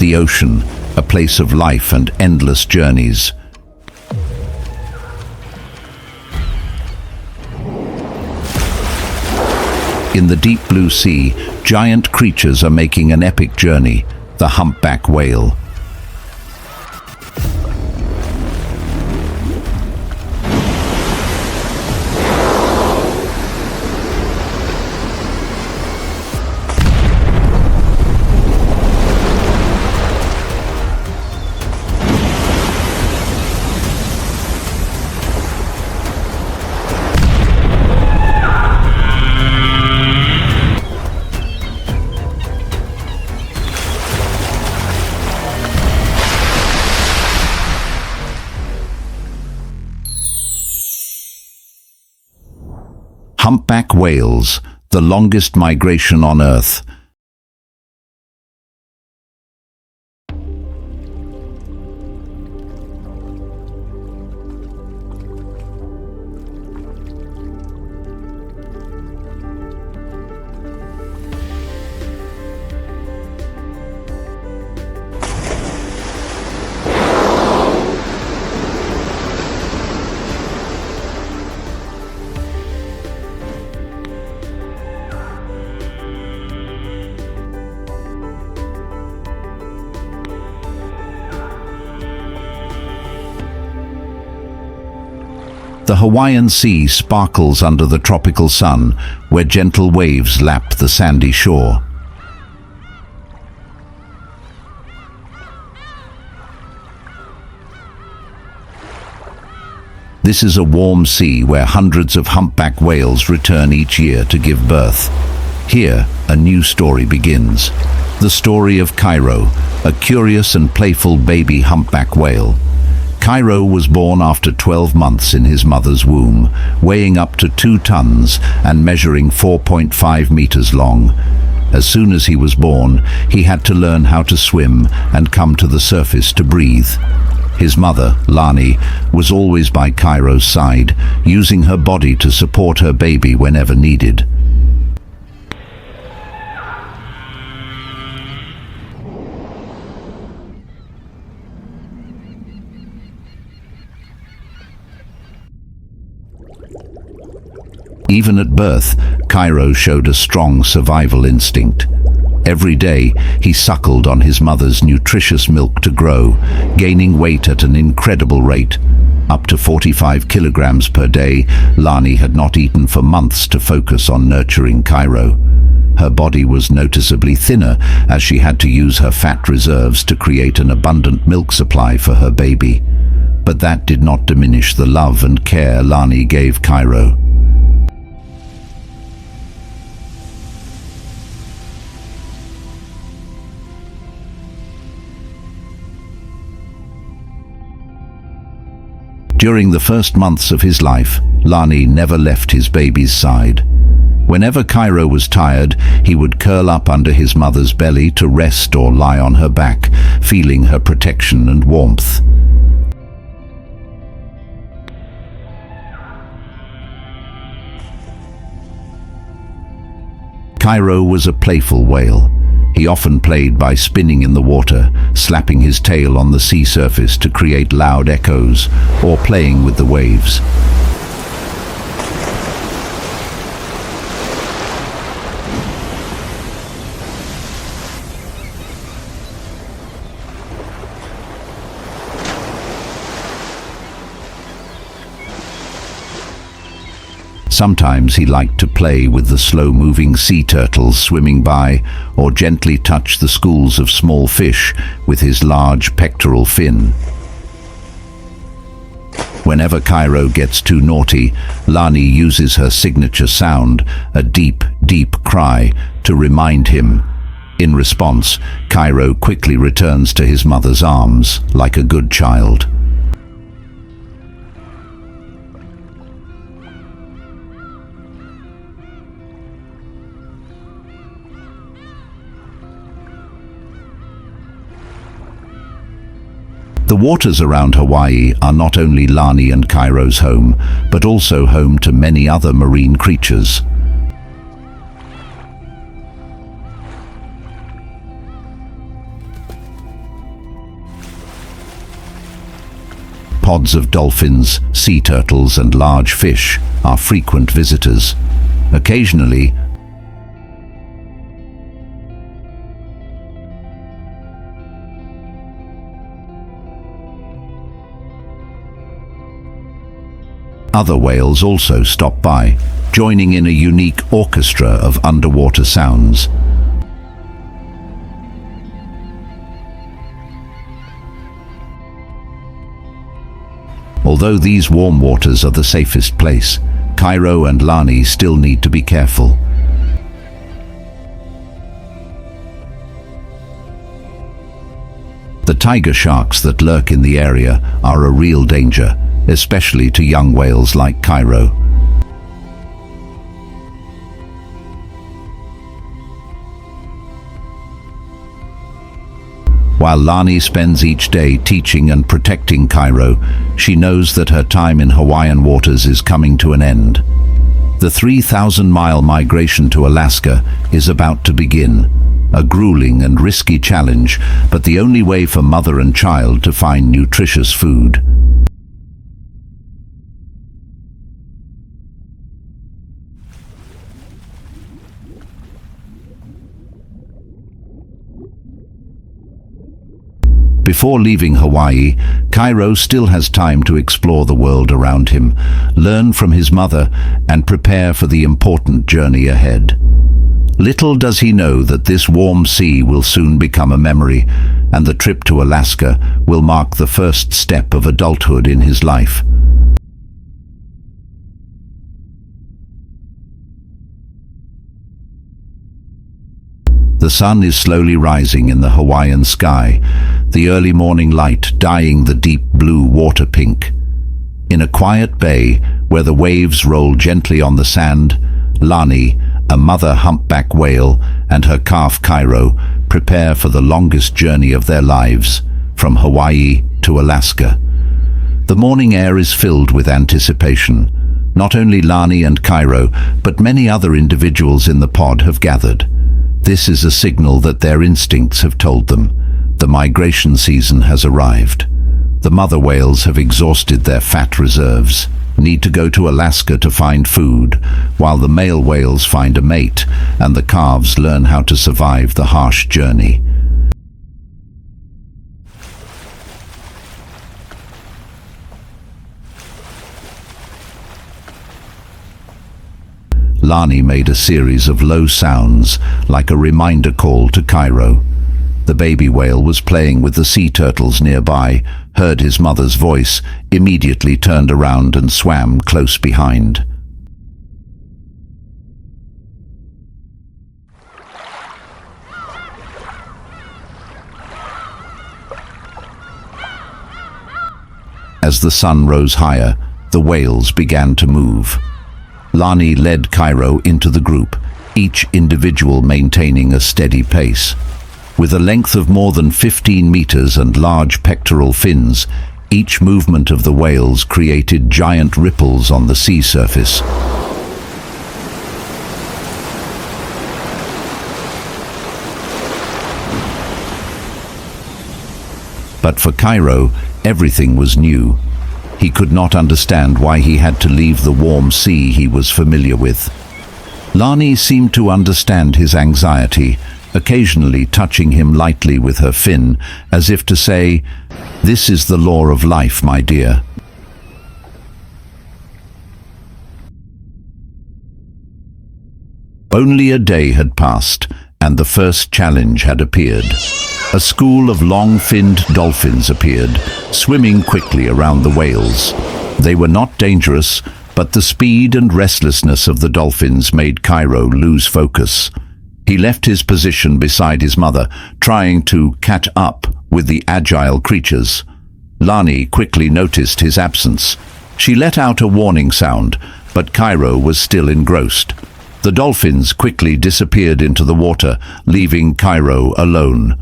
The ocean, a place of life and endless journeys. In the deep blue sea, giant creatures are making an epic journey, the humpback whale. Humpback whales, the longest migration on Earth. The Hawaiian Sea sparkles under the tropical sun, where gentle waves lap the sandy shore. This is a warm sea where hundreds of humpback whales return each year to give birth. Here, a new story begins. The story of Cairo, a curious and playful baby humpback whale. Cairo was born after 12 months in his mother's womb, weighing up to 2 tons and measuring 4.5 meters long. As soon as he was born, he had to learn how to swim and come to the surface to breathe. His mother, Lani, was always by Cairo's side, using her body to support her baby whenever needed. Even at birth, Cairo showed a strong survival instinct. Every day, he suckled on his mother's nutritious milk to grow, gaining weight at an incredible rate. Up to 45 kilograms per day, Lani had not eaten for months to focus on nurturing Cairo. Her body was noticeably thinner as she had to use her fat reserves to create an abundant milk supply for her baby. But that did not diminish the love and care Lani gave Cairo. During the first months of his life, Lani never left his baby's side. Whenever Cairo was tired, he would curl up under his mother's belly to rest or lie on her back, feeling her protection and warmth. Cairo was a playful whale. He often played by spinning in the water, slapping his tail on the sea surface to create loud echoes, or playing with the waves. Sometimes he liked to play with the slow-moving sea turtles swimming by, or gently touch the schools of small fish with his large pectoral fin. Whenever Cairo gets too naughty, Lani uses her signature sound, a deep, deep cry, to remind him. In response, Cairo quickly returns to his mother's arms, like a good child. The waters around Hawaii are not only Lani and Cairo's home, but also home to many other marine creatures. Pods of dolphins, sea turtles, and large fish are frequent visitors. Occasionally, other whales also stop by, joining in a unique orchestra of underwater sounds. Although these warm waters are the safest place, Cairo and Lani still need to be careful. The tiger sharks that lurk in the area are a real danger, especially to young whales like Cairo. While Lani spends each day teaching and protecting Cairo, she knows that her time in Hawaiian waters is coming to an end. The 3,000-mile migration to Alaska is about to begin, a grueling and risky challenge, but the only way for mother and child to find nutritious food. Before leaving Hawaii, Cairo still has time to explore the world around him, learn from his mother, and prepare for the important journey ahead. Little does he know that this warm sea will soon become a memory, and the trip to Alaska will mark the first step of adulthood in his life. The sun is slowly rising in the Hawaiian sky, the early morning light dyeing the deep blue water pink. In a quiet bay, where the waves roll gently on the sand, Lani, a mother humpback whale, and her calf Cairo prepare for the longest journey of their lives, from Hawaii to Alaska. The morning air is filled with anticipation. Not only Lani and Cairo, but many other individuals in the pod have gathered. This is a signal that their instincts have told them. The migration season has arrived. The mother whales have exhausted their fat reserves, need to go to Alaska to find food, while the male whales find a mate and the calves learn how to survive the harsh journey. Lani made a series of low sounds, like a reminder call to Cairo. The baby whale was playing with the sea turtles nearby, heard his mother's voice, immediately turned around and swam close behind. As the sun rose higher, the whales began to move. Lani led Cairo into the group, each individual maintaining a steady pace. With a length of more than 15 meters and large pectoral fins, each movement of the whales created giant ripples on the sea surface. But for Cairo, everything was new. He could not understand why he had to leave the warm sea he was familiar with. Lani seemed to understand his anxiety, occasionally touching him lightly with her fin, as if to say, "This is the law of life, my dear." Only a day had passed, and the first challenge had appeared. A school of long-finned dolphins appeared, swimming quickly around the whales. They were not dangerous, but the speed and restlessness of the dolphins made Cairo lose focus. He left his position beside his mother, trying to catch up with the agile creatures. Lani quickly noticed his absence. She let out a warning sound, but Cairo was still engrossed. The dolphins quickly disappeared into the water, leaving Cairo alone.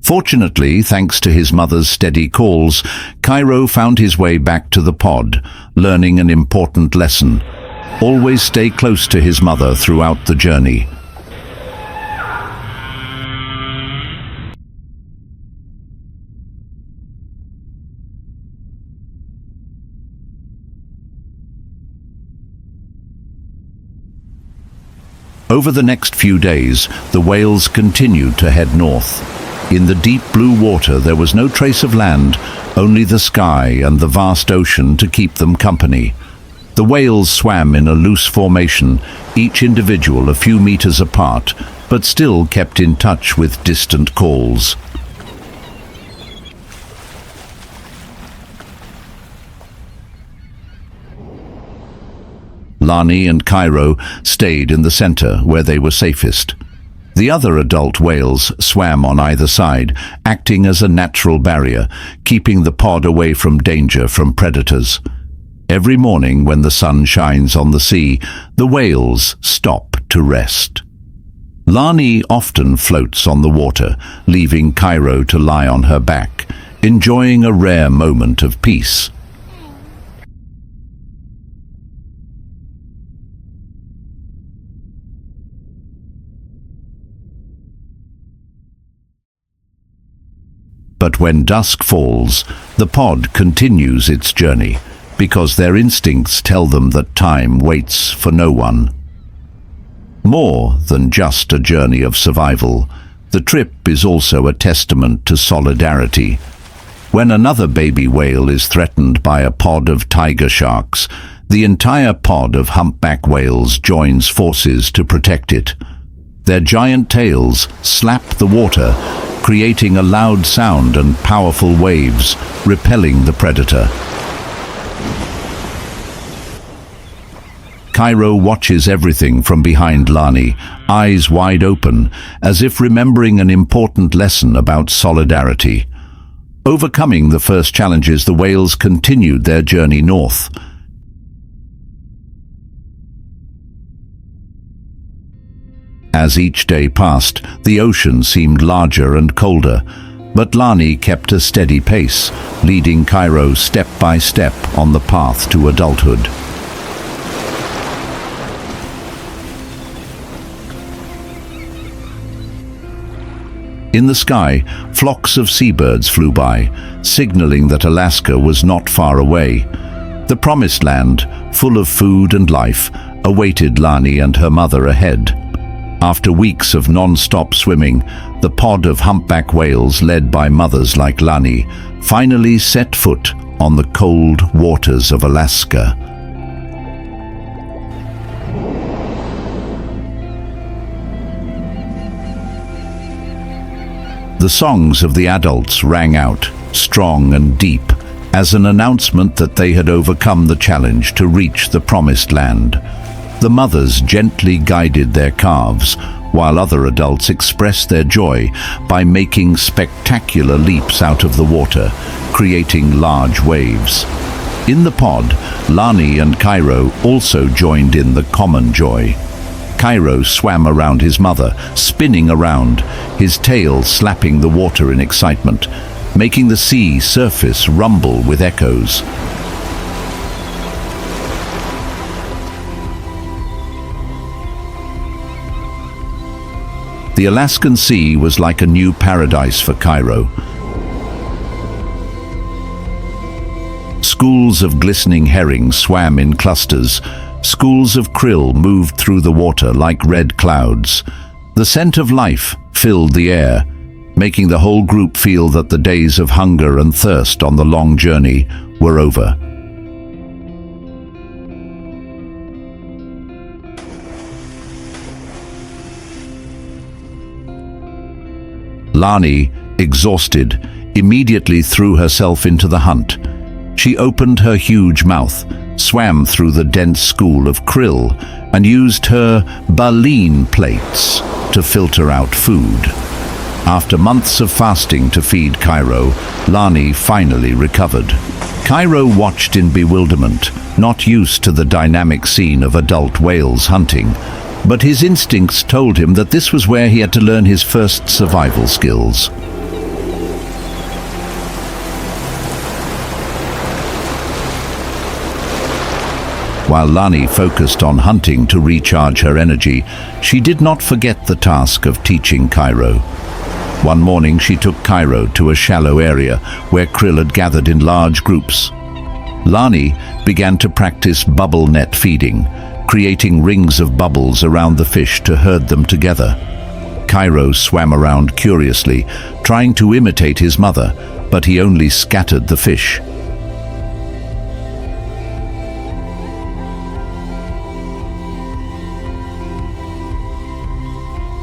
Fortunately, thanks to his mother's steady calls, Cairo found his way back to the pod, learning an important lesson. Always stay close to his mother throughout the journey. Over the next few days, the whales continued to head north. In the deep blue water there was no trace of land, only the sky and the vast ocean to keep them company. The whales swam in a loose formation, each individual a few meters apart, but still kept in touch with distant calls. Lani and Cairo stayed in the center where they were safest. The other adult whales swam on either side, acting as a natural barrier, keeping the pod away from danger from predators. Every morning when the sun shines on the sea, the whales stop to rest. Lani often floats on the water, leaving Cairo to lie on her back, enjoying a rare moment of peace. But when dusk falls, the pod continues its journey, because their instincts tell them that time waits for no one. More than just a journey of survival, the trip is also a testament to solidarity. When another baby whale is threatened by a pod of tiger sharks, the entire pod of humpback whales joins forces to protect it. Their giant tails slap the water, creating a loud sound and powerful waves, repelling the predator. Cairo watches everything from behind Lani, eyes wide open, as if remembering an important lesson about solidarity. Overcoming the first challenges, the whales continued their journey north. As each day passed, the ocean seemed larger and colder, but Lani kept a steady pace, leading Cairo step by step on the path to adulthood. In the sky, flocks of seabirds flew by, signaling that Alaska was not far away. The promised land, full of food and life, awaited Lani and her mother ahead. After weeks of non-stop swimming, the pod of humpback whales led by mothers like Lani finally set foot on the cold waters of Alaska. The songs of the adults rang out, strong and deep, as an announcement that they had overcome the challenge to reach the promised land. The mothers gently guided their calves, while other adults expressed their joy by making spectacular leaps out of the water, creating large waves. In the pod, Lani and Cairo also joined in the common joy. Cairo swam around his mother, spinning around, his tail slapping the water in excitement, making the sea surface rumble with echoes. The Alaskan Sea was like a new paradise for Cairo. Schools of glistening herring swam in clusters. Schools of krill moved through the water like red clouds. The scent of life filled the air, making the whole group feel that the days of hunger and thirst on the long journey were over. Lani, exhausted, immediately threw herself into the hunt. She opened her huge mouth, swam through the dense school of krill, and used her baleen plates to filter out food. After months of fasting to feed Cairo, Lani finally recovered. Cairo watched in bewilderment, not used to the dynamic scene of adult whales hunting. But his instincts told him that this was where he had to learn his first survival skills. While Lani focused on hunting to recharge her energy, she did not forget the task of teaching Cairo. One morning she took Cairo to a shallow area where krill had gathered in large groups. Lani began to practice bubble net feeding, creating rings of bubbles around the fish to herd them together. Cairo swam around curiously, trying to imitate his mother, but he only scattered the fish.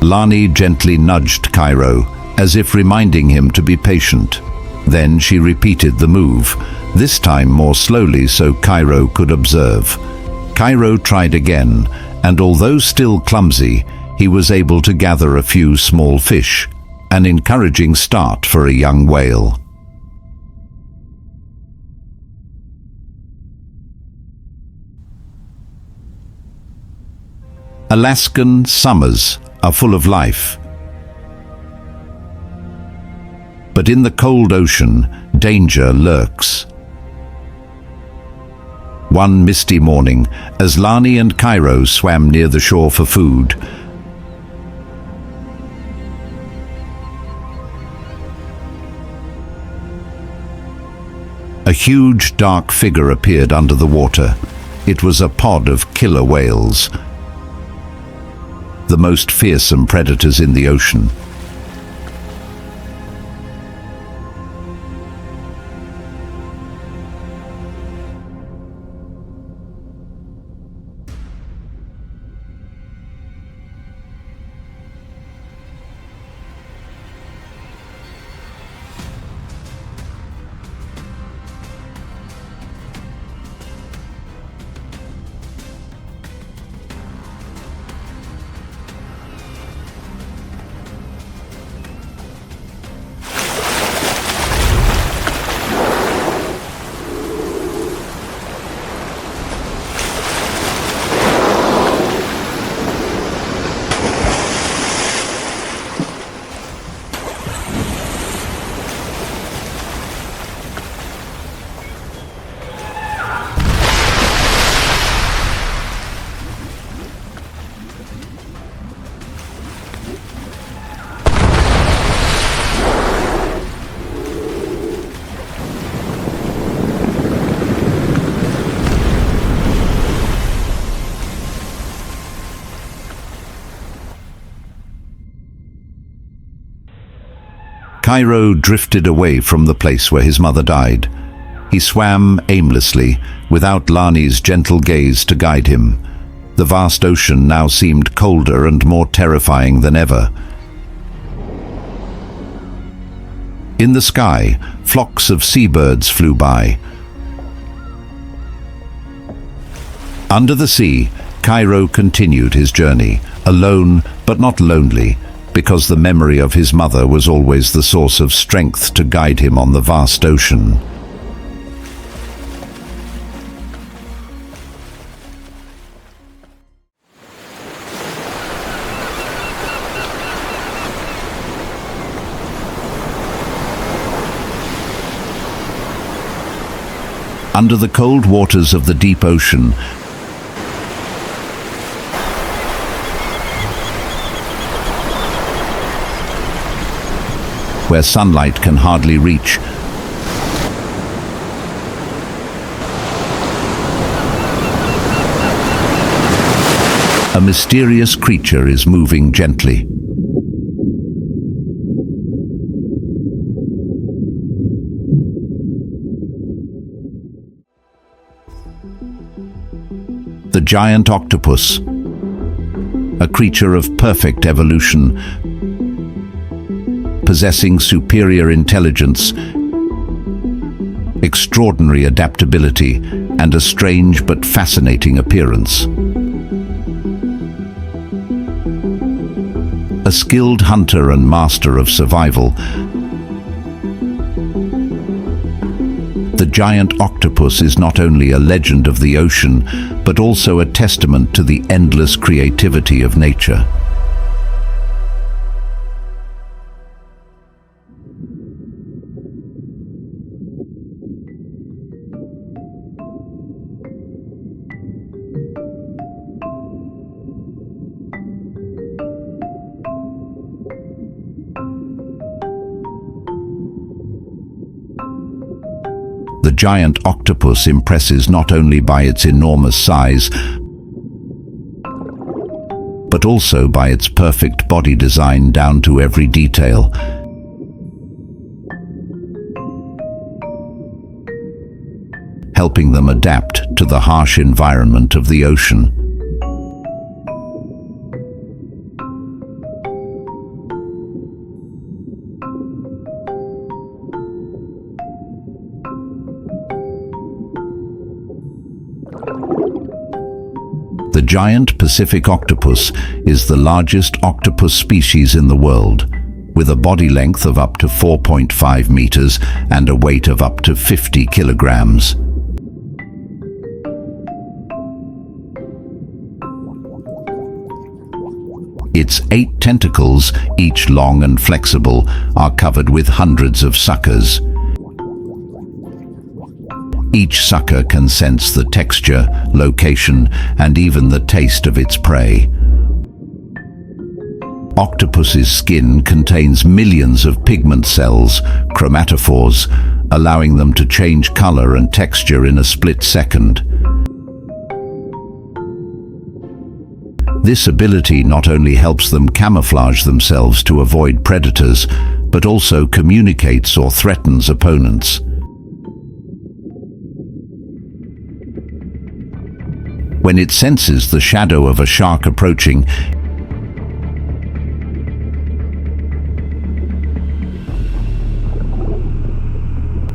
Lani gently nudged Cairo, as if reminding him to be patient. Then she repeated the move, this time more slowly so Cairo could observe. Cairo tried again, and although still clumsy, he was able to gather a few small fish, an encouraging start for a young whale. Alaskan summers are full of life. But in the cold ocean, danger lurks. One misty morning, as Lani and Cairo swam near the shore for food, a huge dark figure appeared under the water. It was a pod of killer whales, the most fearsome predators in the ocean. Cairo drifted away from the place where his mother died. He swam aimlessly, without Lani's gentle gaze to guide him. The vast ocean now seemed colder and more terrifying than ever. In the sky, flocks of seabirds flew by. Under the sea, Cairo continued his journey, alone but not lonely, because the memory of his mother was always the source of strength to guide him on the vast ocean. Under the cold waters of the deep ocean, where sunlight can hardly reach, a mysterious creature is moving gently. The giant octopus, a creature of perfect evolution, possessing superior intelligence, extraordinary adaptability, and a strange but fascinating appearance. A skilled hunter and master of survival, the giant octopus is not only a legend of the ocean, but also a testament to the endless creativity of nature. The giant octopus impresses not only by its enormous size, but also by its perfect body design down to every detail. Helping them adapt to the harsh environment of the ocean. The giant Pacific octopus is the largest octopus species in the world, with a body length of up to 4.5 meters and a weight of up to 50 kilograms. Its 8 tentacles, each long and flexible, are covered with hundreds of suckers. Each sucker can sense the texture, location, and even the taste of its prey. Octopus's skin contains millions of pigment cells, chromatophores, allowing them to change color and texture in a split second. This ability not only helps them camouflage themselves to avoid predators, but also communicates or threatens opponents. When it senses the shadow of a shark approaching,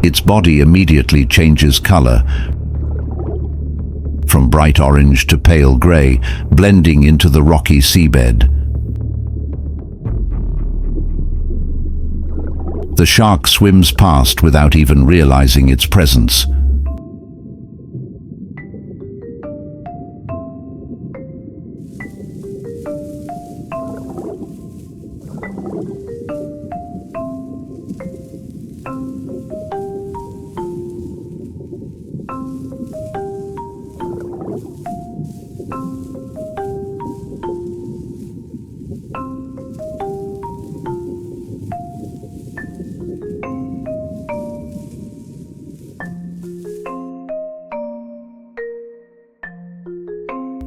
its body immediately changes color, from bright orange to pale gray, blending into the rocky seabed. The shark swims past without even realizing its presence.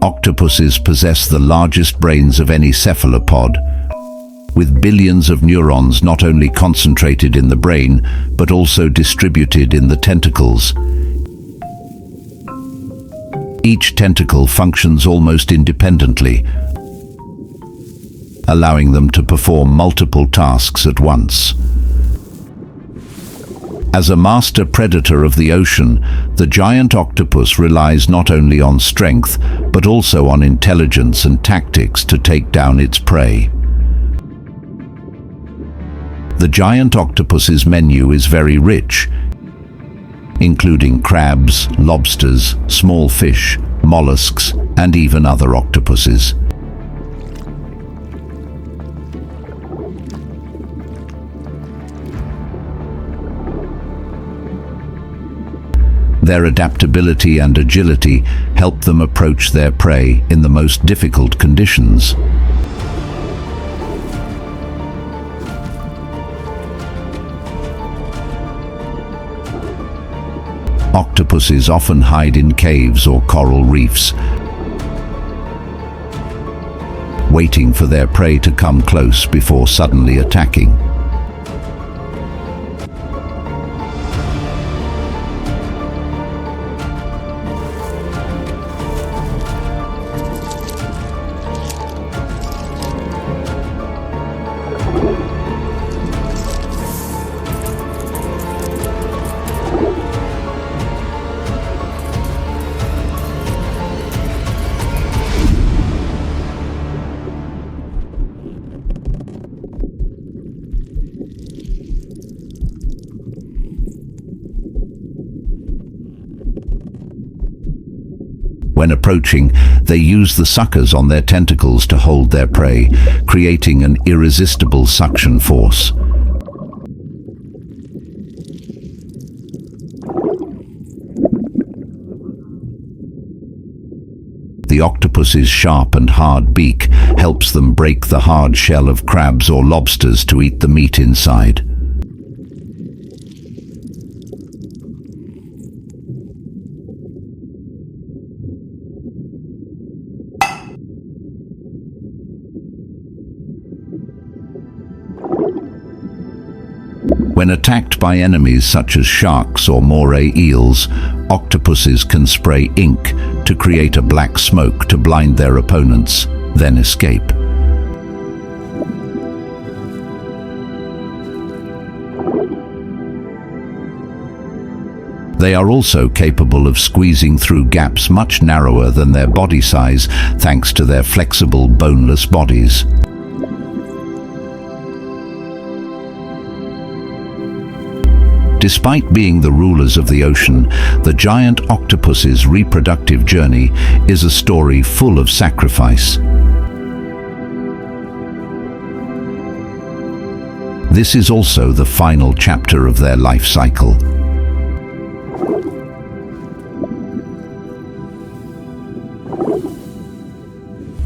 Octopuses possess the largest brains of any cephalopod, with billions of neurons not only concentrated in the brain, but also distributed in the tentacles. Each tentacle functions almost independently, allowing them to perform multiple tasks at once. As a master predator of the ocean, the giant octopus relies not only on strength, but also on intelligence and tactics to take down its prey. The giant octopus's menu is very rich, including crabs, lobsters, small fish, mollusks, and even other octopuses. Their adaptability and agility help them approach their prey in the most difficult conditions. Octopuses often hide in caves or coral reefs, waiting for their prey to come close before suddenly attacking. When approaching, they use the suckers on their tentacles to hold their prey, creating an irresistible suction force. The octopus's sharp and hard beak helps them break the hard shell of crabs or lobsters to eat the meat inside. When attacked by enemies such as sharks or moray eels, octopuses can spray ink to create a black smoke to blind their opponents, then escape. They are also capable of squeezing through gaps much narrower than their body size thanks to their flexible, boneless bodies. Despite being the rulers of the ocean, the giant octopus's reproductive journey is a story full of sacrifice. This is also the final chapter of their life cycle.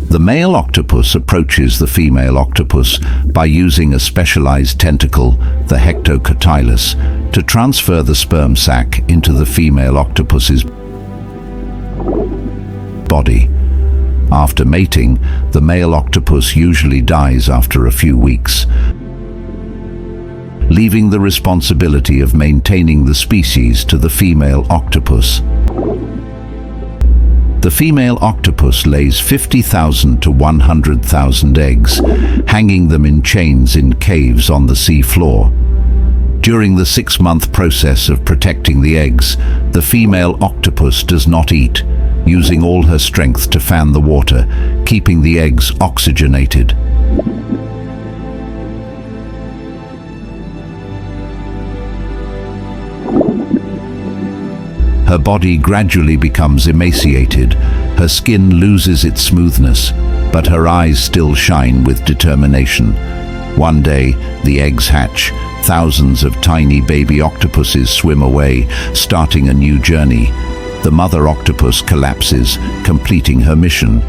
The male octopus approaches the female octopus by using a specialized tentacle, the hectocotylus, to transfer the sperm sac into the female octopus's body. After mating, the male octopus usually dies after a few weeks, leaving the responsibility of maintaining the species to the female octopus. The female octopus lays 50,000 to 100,000 eggs, hanging them in chains in caves on the sea floor. During the 6-month process of protecting the eggs, the female octopus does not eat, using all her strength to fan the water, keeping the eggs oxygenated. Her body gradually becomes emaciated, her skin loses its smoothness, but her eyes still shine with determination. One day, the eggs hatch, thousands of tiny baby octopuses swim away, starting a new journey. The mother octopus collapses, completing her mission.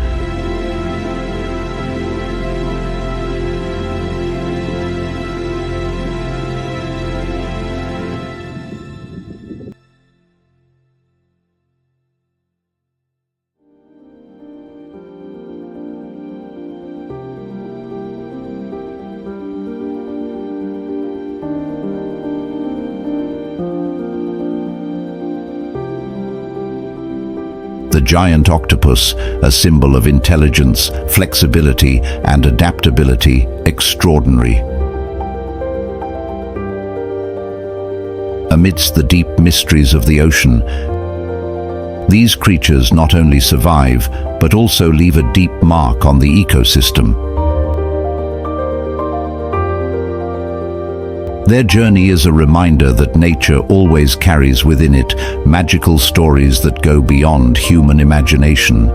The giant octopus, a symbol of intelligence, flexibility, and adaptability, extraordinary. Amidst the deep mysteries of the ocean, these creatures not only survive, but also leave a deep mark on the ecosystem. Their journey is a reminder that nature always carries within it magical stories that go beyond human imagination.